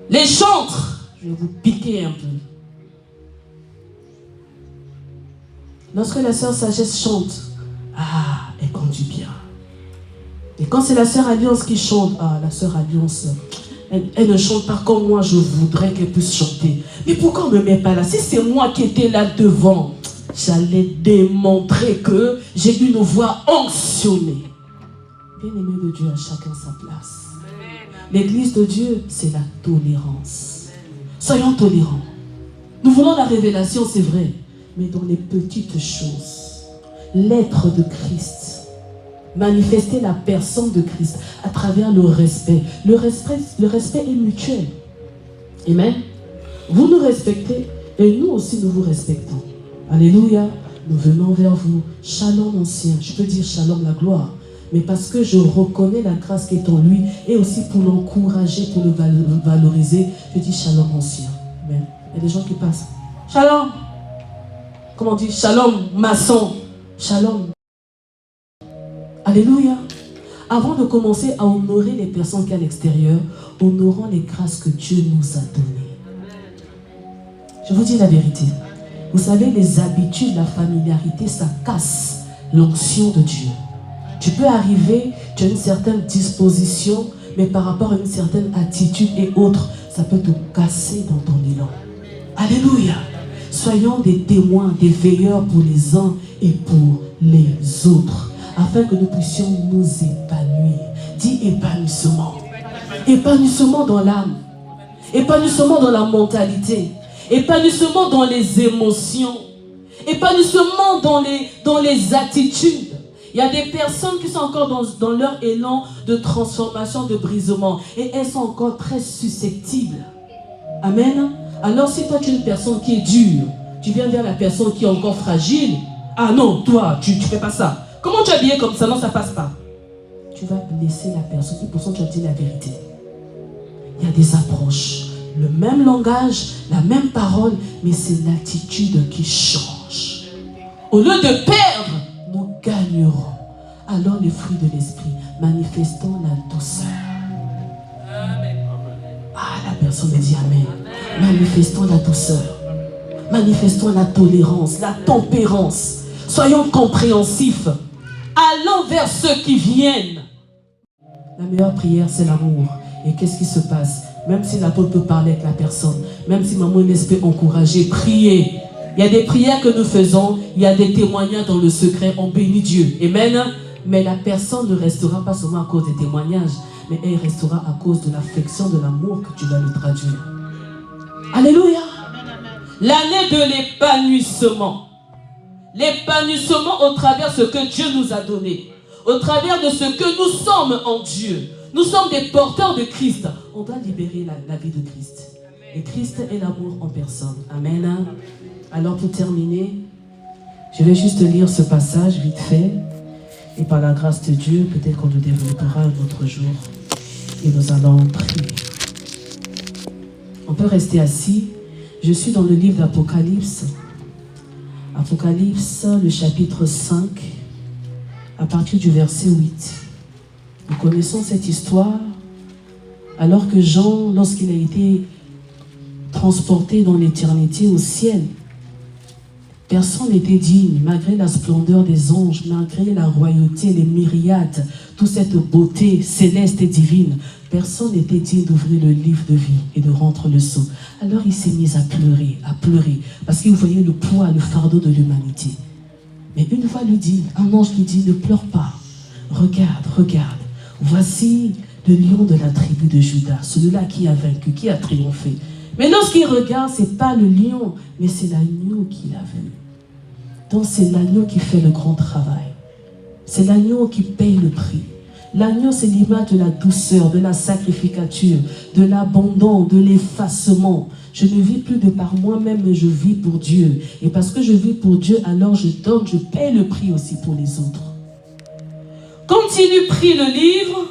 Les chantres, je vais vous piquer un peu. Lorsque la sœur Sagesse chante, elle conduit bien. Et quand c'est la sœur Alliance qui chante, la sœur Alliance, elle ne chante pas comme moi je voudrais qu'elle puisse chanter. Mais pourquoi on ne me met pas là? Si c'est moi qui étais là devant, j'allais démontrer que j'ai une voix onctionnée. Bien-aimé de Dieu, à chacun sa place. L'église de Dieu, c'est la tolérance. Soyons tolérants. Nous voulons la révélation, c'est vrai, mais dans les petites choses. L'être de Christ. Manifester la personne de Christ à travers le respect. Le respect est mutuel. Amen. Vous nous respectez et nous aussi nous vous respectons. Alléluia. Nous venons vers vous. Shalom ancien. Je peux dire shalom la gloire. Mais parce que je reconnais la grâce qui est en lui et aussi pour l'encourager, pour le valoriser, je dis shalom ancien. Amen. Il y a des gens qui passent. Shalom. Comment on dit? Shalom maçon. Shalom. Alléluia. Avant de commencer à honorer les personnes qui sont à l'extérieur, honorons les grâces que Dieu nous a données. Je vous dis la vérité. Vous savez, les habitudes, la familiarité, ça casse l'onction de Dieu. Tu peux arriver, tu as une certaine disposition, mais par rapport à une certaine attitude et autres, ça peut te casser dans ton élan. Alléluia. Soyons des témoins, des veilleurs pour les uns et pour les autres, afin que nous puissions nous épanouir. Dis épanouissement. Épanouissement dans l'âme. Épanouissement dans la mentalité. Épanouissement dans les émotions. Épanouissement dans les attitudes. Il y a des personnes qui sont encore dans leur élan de transformation, de brisement. Et elles sont encore très susceptibles. Amen. Alors si toi tu es une personne qui est dure, tu viens vers la personne qui est encore fragile. Ah non, toi, tu ne fais pas ça. Comment tu es habillé comme ça? Non, ça ne passe pas. Tu vas blesser la personne. Et pour ça, tu vas dire la vérité. Il y a des approches. Le même langage, la même parole, mais c'est l'attitude qui change. Au lieu de perdre, nous gagnerons. Alors les fruits de l'esprit, manifestons la douceur. Amen. La personne me dit Amen. Manifestons la douceur. Manifestons la tolérance, la tempérance. Soyons compréhensifs. Allons vers ceux qui viennent. La meilleure prière, c'est l'amour. Et qu'est-ce qui se passe? Même si l'apôtre peut parler avec la personne, même si maman Inès peut encourager, prier. Il y a des prières que nous faisons, il y a des témoignages dans le secret, on bénit Dieu. Amen. Mais la personne ne restera pas seulement à cause des témoignages, mais elle restera à cause de l'affection, de l'amour que tu vas lui traduire. Alléluia. L'année de l'épanouissement. L'épanouissement au travers de ce que Dieu nous a donné. Au travers de ce que nous sommes en Dieu. Nous sommes des porteurs de Christ. On doit libérer la vie de Christ. Et Christ est l'amour en personne. Amen. Alors pour terminer, je vais juste lire ce passage vite fait. Et par la grâce de Dieu, peut-être qu'on le développera un autre jour. Et nous allons prier. On peut rester assis. Je suis dans le livre d'Apocalypse. Apocalypse, le chapitre 5, à partir du verset 8. Nous connaissons cette histoire. Alors que Jean, lorsqu'il a été transporté dans l'éternité au ciel, personne n'était digne, malgré la splendeur des anges, malgré la royauté, les myriades, toute cette beauté céleste et divine. Personne n'était digne d'ouvrir le livre de vie et de rendre le sceau. Alors il s'est mis à pleurer, parce qu'il voyait le poids, le fardeau de l'humanité. Mais une voix lui dit, un ange lui dit, ne pleure pas. Regarde, regarde. Voici le lion de la tribu de Juda, celui-là qui a vaincu, qui a triomphé. Mais lorsqu'il regarde, ce n'est pas le lion, mais c'est l'agneau qu'il a vu. Donc c'est l'agneau qui fait le grand travail. C'est l'agneau qui paye le prix. L'agneau, c'est l'image de la douceur, de la sacrificature, de l'abandon, de l'effacement. Je ne vis plus de par moi-même, mais je vis pour Dieu. Et parce que je vis pour Dieu, alors je donne, je paye le prix aussi pour les autres. Quand il eut pris le livre,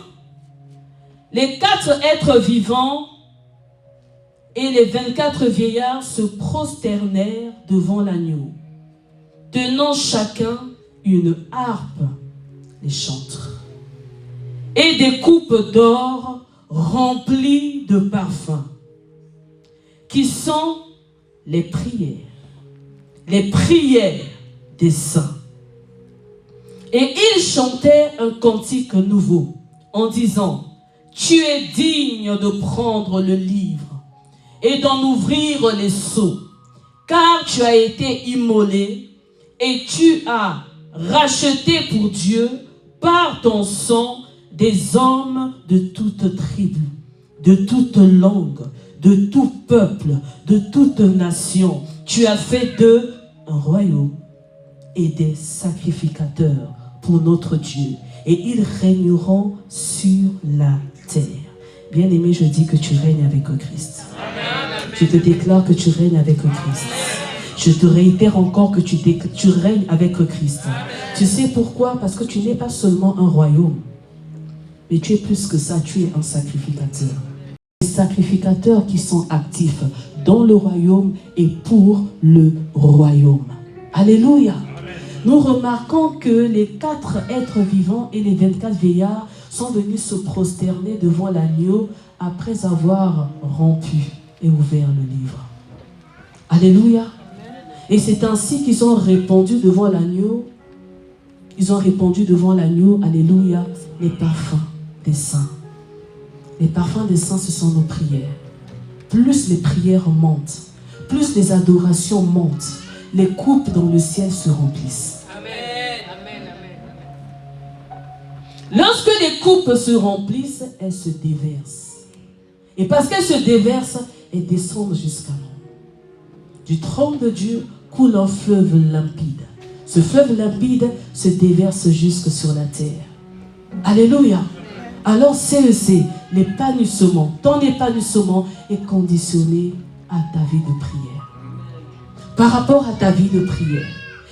les 4 êtres vivants et les 24 vieillards se prosternèrent devant l'agneau, tenant chacun une harpe, les chantres, et des coupes d'or remplies de parfums, qui sont les prières des saints. Et ils chantaient un cantique nouveau, en disant, « Tu es digne de prendre le livre et d'en ouvrir les sceaux, car tu as été immolé et tu as racheté pour Dieu par ton sang des hommes de toute tribu, de toute langue, de tout peuple, de toute nation. Tu as fait d'eux un royaume et des sacrificateurs pour notre Dieu, et ils régneront sur la terre. » Bien-aimé, je dis que tu règnes avec Christ. Je te déclare que tu règnes avec Christ. Je te réitère encore que tu règnes avec Christ. Tu sais pourquoi? Parce que tu n'es pas seulement un royaume, mais tu es plus que ça, tu es un sacrificateur. Les sacrificateurs qui sont actifs dans le royaume et pour le royaume. Alléluia. Nous remarquons que les 4 êtres vivants et les 24 vieillards sont venus se prosterner devant l'agneau après avoir rompu et ouvert le livre. Alléluia. Et c'est ainsi qu'ils ont répandu devant l'agneau. Ils ont répandu devant l'agneau, alléluia, les parfums des saints. Les parfums des saints, ce sont nos prières. Plus les prières montent, plus les adorations montent, les coupes dans le ciel se remplissent. Lorsque les coupes se remplissent, elles se déversent. Et parce qu'elles se déversent, elles descendent jusqu'à nous. Du trône de Dieu coule un fleuve limpide. Ce fleuve limpide se déverse jusque sur la terre. Alléluia. Alors c'est l'épanouissement. Ton épanouissement est conditionné à ta vie de prière. Par rapport à ta vie de prière.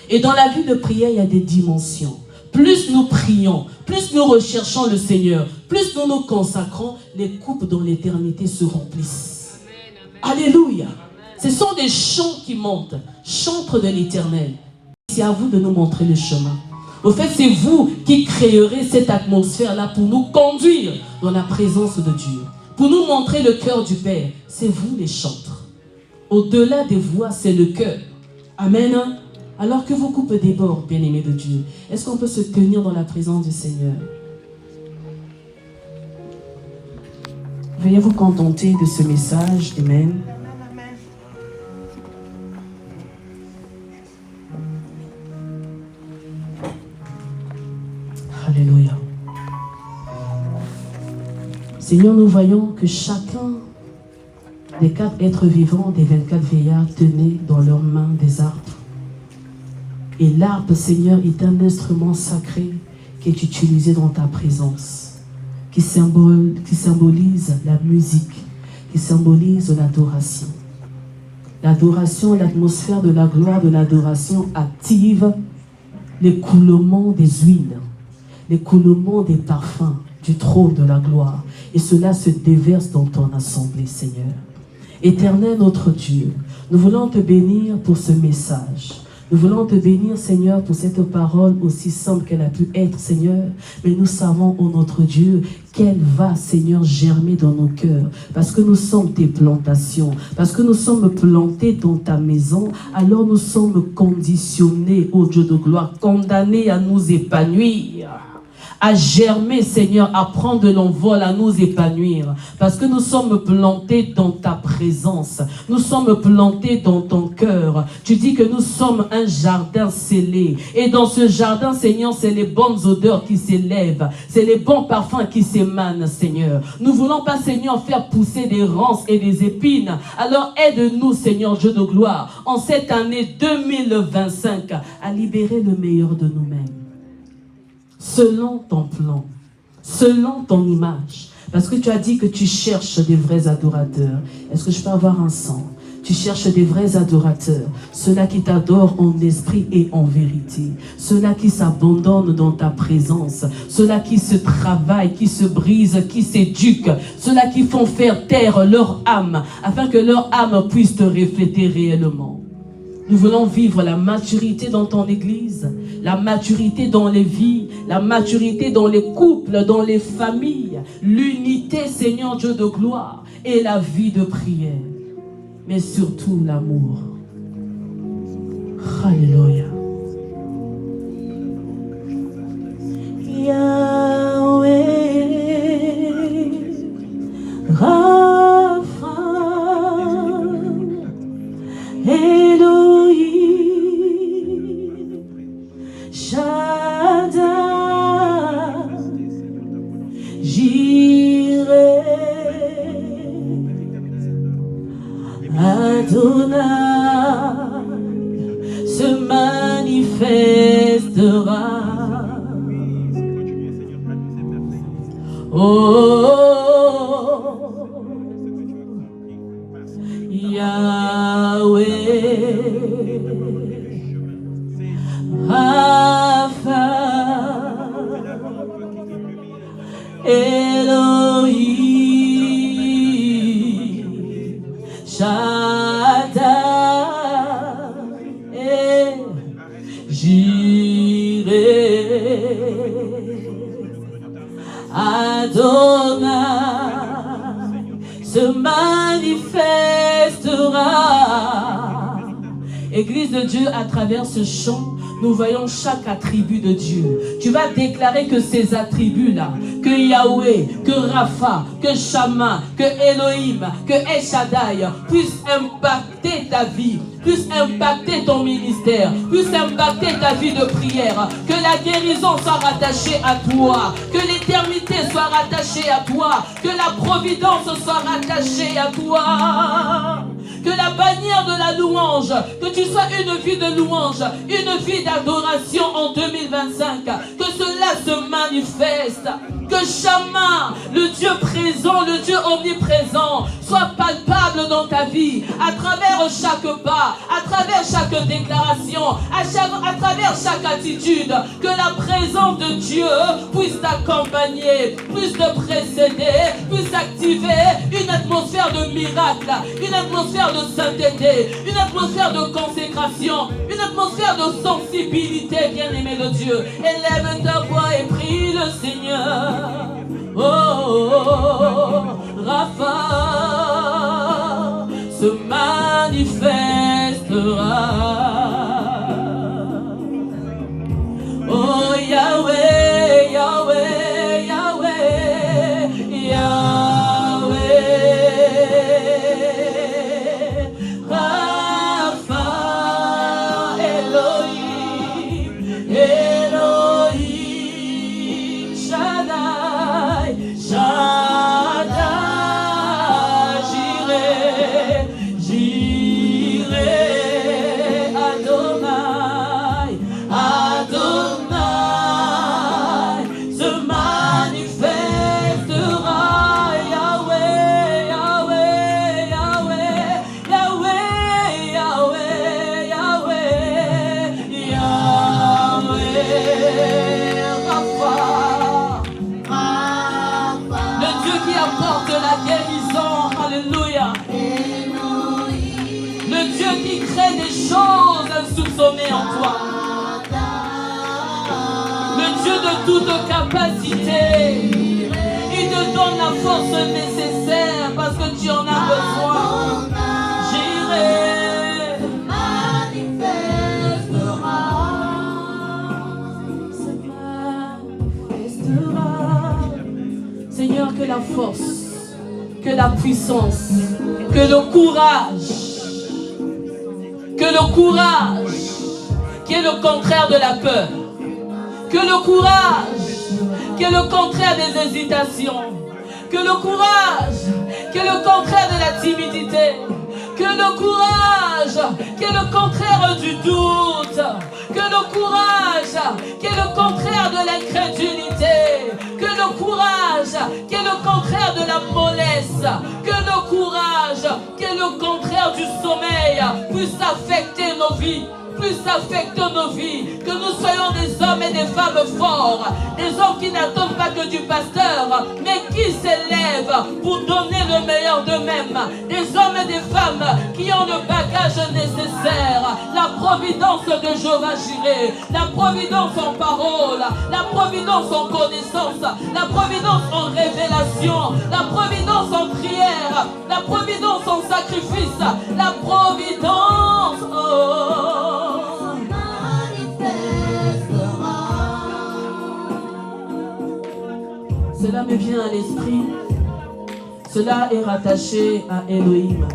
Et dans la vie de prière, il y a des dimensions. Plus nous prions, plus nous recherchons le Seigneur, plus nous nous consacrons, les coupes dans l'éternité se remplissent. Alléluia. Ce sont des chants qui montent, chantres de l'éternel. C'est à vous de nous montrer le chemin. Au fait, c'est vous qui créerez cette atmosphère-là pour nous conduire dans la présence de Dieu. Pour nous montrer le cœur du Père. C'est vous les chantres. Au-delà des voix, c'est le cœur. Amen. Alors que vos coupes débordent, bien-aimés de Dieu, est-ce qu'on peut se tenir dans la présence du Seigneur? Veuillez vous contenter de ce message. Amen. Alléluia. Seigneur, nous voyons que chacun des 4 êtres vivants des 24 vieillards tenaient dans leurs mains des harpes. Et l'harpe, Seigneur, est un instrument sacré qui est utilisé dans ta présence, qui symbolise la musique, qui symbolise l'adoration. L'adoration, l'atmosphère de la gloire de l'adoration active l'écoulement des huiles, l'écoulement des parfums du trône de la gloire. Et cela se déverse dans ton assemblée, Seigneur. Éternel notre Dieu, nous voulons te bénir pour ce message. Nous voulons te bénir, Seigneur, pour cette parole aussi simple qu'elle a pu être, Seigneur. Mais nous savons, ô notre Dieu, qu'elle va, Seigneur, germer dans nos cœurs. Parce que nous sommes tes plantations. Parce que nous sommes plantés dans ta maison. Alors nous sommes conditionnés, ô Dieu de gloire, condamnés à nous épanouir, à germer, Seigneur, à prendre de l'envol, à nous épanouir. Parce que nous sommes plantés dans ta présence. Nous sommes plantés dans ton cœur. Tu dis que nous sommes un jardin scellé. Et dans ce jardin, Seigneur, c'est les bonnes odeurs qui s'élèvent. C'est les bons parfums qui s'émanent, Seigneur. Nous ne voulons pas, Seigneur, faire pousser des ronces et des épines. Alors aide-nous, Seigneur, Dieu de gloire, en cette année 2025, à libérer le meilleur de nous-mêmes. Selon ton plan, selon ton image. Parce que tu as dit que tu cherches des vrais adorateurs. Est-ce que je peux avoir un sang? Tu cherches des vrais adorateurs, ceux-là qui t'adorent en esprit et en vérité, ceux-là qui s'abandonnent dans ta présence, ceux-là qui se travaillent, qui se brisent, qui s'éduquent, ceux-là qui font faire taire leur âme, afin que leur âme puisse te refléter réellement. Nous voulons vivre la maturité dans ton église, la maturité dans les vies, la maturité dans les couples, dans les familles, l'unité, Seigneur Dieu de gloire, et la vie de prière, mais surtout l'amour. Alléluia. Yahweh, Rapha, Elohim, Shaddai, Jireh, Adonai se manifestera. Oh, Yahweh, Rapha, Elohim, Shaddai, Jireh, Adonai se manifestera. Église de Dieu, à travers ce chant, nous voyons chaque attribut de Dieu. Tu vas déclarer que ces attributs-là, que Yahweh, que Rapha, que Shama, que Elohim, que El Shaddai, puissent impacter ta vie, puissent impacter ton ministère, puissent impacter ta vie de prière. Que la guérison soit rattachée à toi, que l'éternité soit rattachée à toi, que la providence soit rattachée à toi. Que la bannière de la louange, que tu sois une vie de louange, une vie d'adoration en 2025, que cela se manifeste. Que Shama, le Dieu présent, le Dieu omniprésent, soit palpable dans ta vie, à travers chaque pas, à travers chaque déclaration, à travers chaque attitude. Que la présence de Dieu puisse t'accompagner, puisse te précéder, puisse activer une atmosphère de miracle, une atmosphère de sainteté, une atmosphère de consécration, une atmosphère de sensibilité, bien-aimé de Dieu. Élève ta voix et prie le Seigneur. Oh, oh, oh, Rapha se manifestera. Oh Yahweh, Yahweh, Yahweh, Yahweh, Rapha, Elohim, Elohim. sommet en toi. Le Dieu de toute capacité. Il te donne la force nécessaire parce que tu en as besoin. J'irai. Seigneur, que la force, que la puissance, que le courage, qui est le contraire de la peur, que le courage, qui est le contraire des hésitations, que le courage, qui est le contraire de la timidité, que le courage, qui est le contraire du doute, que le courage, qui est le contraire de l'incrédulité, que le courage, qui est le contraire de la mollesse, que le courage, qui est le contraire du sommeil, puisse affecter nos vies. Que nous soyons des hommes et des femmes forts, des hommes qui n'attendent pas que du pasteur, mais qui s'élèvent pour donner le meilleur d'eux-mêmes, des hommes et des femmes qui ont le bagage nécessaire, la providence de Jéhovah Jireh, la providence en parole, la providence en connaissance, la providence en révélation, la providence en prière, la providence en sacrifice, la providence Cela me vient à l'esprit. Cela est rattaché à Elohim.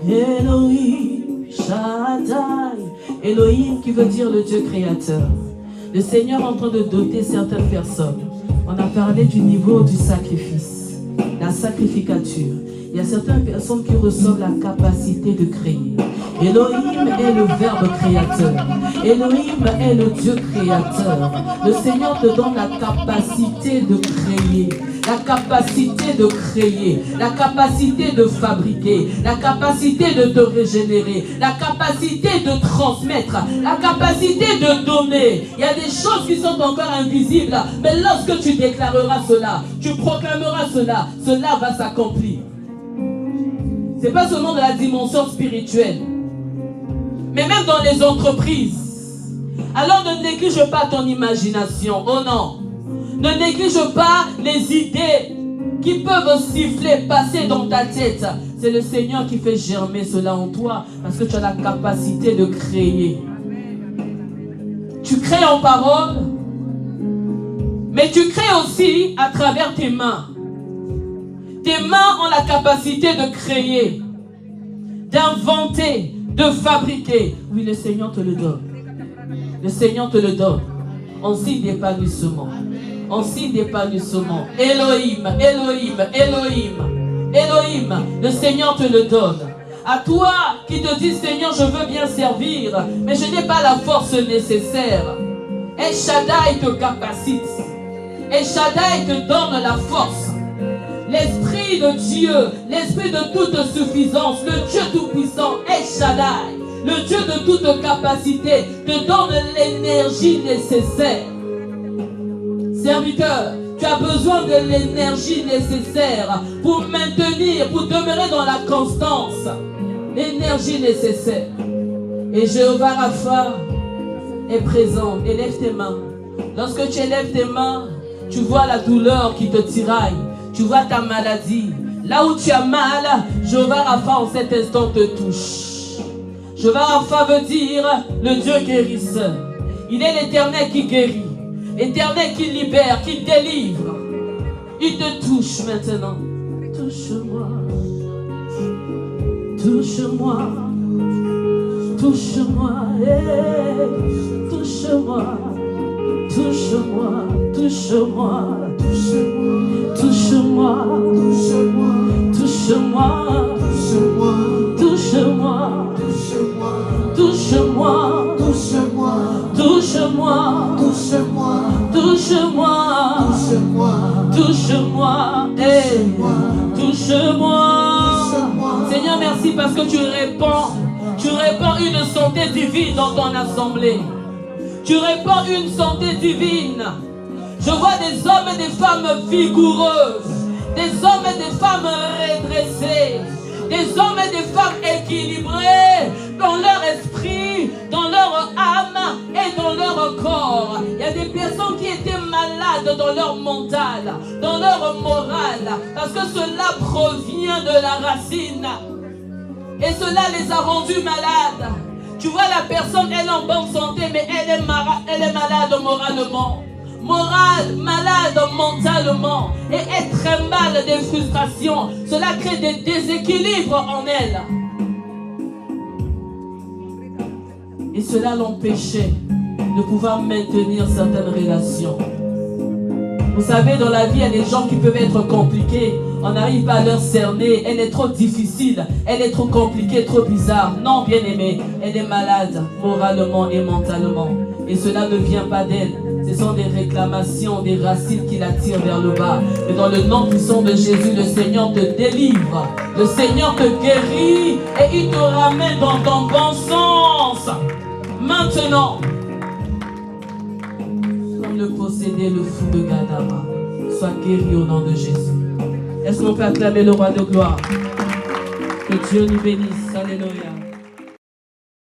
Elohim, Shaddai. Elohim qui veut dire le Dieu créateur. Le Seigneur est en train de doter certaines personnes. On a parlé du niveau du sacrifice, la sacrificature. Il y a certaines personnes qui reçoivent la capacité de créer. Elohim est le Verbe créateur. Elohim est le Dieu créateur. Le Seigneur te donne la capacité de créer. La capacité de créer. La capacité de fabriquer. La capacité de te régénérer. La capacité de transmettre. La capacité de donner. Il y a des choses qui sont encore invisibles. Mais lorsque tu déclareras cela, tu proclameras cela, cela va s'accomplir. Ce n'est pas seulement de la dimension spirituelle, mais même dans les entreprises. Alors ne néglige pas ton imagination. Oh non. Ne néglige pas les idées qui peuvent siffler, passer dans ta tête. C'est le Seigneur qui fait germer cela en toi parce que tu as la capacité de créer. Tu crées en parole, mais tu crées aussi à travers tes mains. Tes mains ont la capacité de créer, d'inventer, de fabriquer. Oui, le Seigneur te le donne. Le Seigneur te le donne. En signe d'épanouissement. En signe d'épanouissement. Elohim, Elohim, Elohim. Elohim, le Seigneur te le donne. À toi qui te dis, Seigneur, je veux bien servir, mais je n'ai pas la force nécessaire. El Shaddai te capacite. El Shaddai te donne la force. L'Esprit de Dieu, l'Esprit de toute suffisance, le Dieu tout-puissant, El Shaddai, le Dieu de toute capacité, te donne l'énergie nécessaire. Serviteur, tu as besoin de l'énergie nécessaire pour maintenir, pour demeurer dans la constance. L'énergie nécessaire. Et Jéhovah Rapha est présent. Élève tes mains. Lorsque tu élèves tes mains, tu vois la douleur qui te tiraille. Tu vois ta maladie. Là où tu as mal, Jéhovah Rapha en cet instant te touche. Jéhovah Rapha veut dire le Dieu guérisseur. Il est l'Éternel qui guérit. L'Éternel qui libère, qui délivre. Il te touche maintenant. Touche-moi. Touche-moi. Touche-moi. Hey. Touche-moi. Touche-moi. Touche-moi. Touche-moi. Touche-moi. Touche-moi. Touche-moi. Touche-moi. Touche-moi. Touche-moi. Touche-moi. Touche-moi. Touche-moi. Touche-moi. Touche-moi. Touche-moi. Hey. Touche-moi. Seigneur, merci parce que tu répands une santé divine dans ton assemblée. Tu répands une santé divine. Je vois des hommes et des femmes vigoureuses, des hommes et des femmes redressés, des hommes et des femmes équilibrés dans leur esprit, dans leur âme et dans leur corps. Il y a des personnes qui étaient malades dans leur mental, dans leur morale, parce que cela provient de la racine. Et cela les a rendus malades. Tu vois, la personne, elle est en bonne santé, mais elle est malade moralement. Malade mentalement. Et elle très mal des frustrations. Cela crée des déséquilibres en elle. Et cela l'empêchait de pouvoir maintenir certaines relations. Vous savez, dans la vie, il y a des gens qui peuvent être compliqués. On n'arrive pas à leur cerner. Elle est trop difficile. Elle est trop compliquée, trop bizarre. Non, bien-aimée, elle est malade, moralement et mentalement. Et cela ne vient pas d'elle. Ce sont des réclamations, des racines qui la tirent vers le bas. Mais dans le nom puissant de Jésus, le Seigneur te délivre. Le Seigneur te guérit. Et il te ramène dans ton bon sens. Maintenant, comme le possédait le fou de Gadara, sois guéri au nom de Jésus. Est-ce qu'on peut acclamer le roi de gloire? Que Dieu nous bénisse. Alléluia.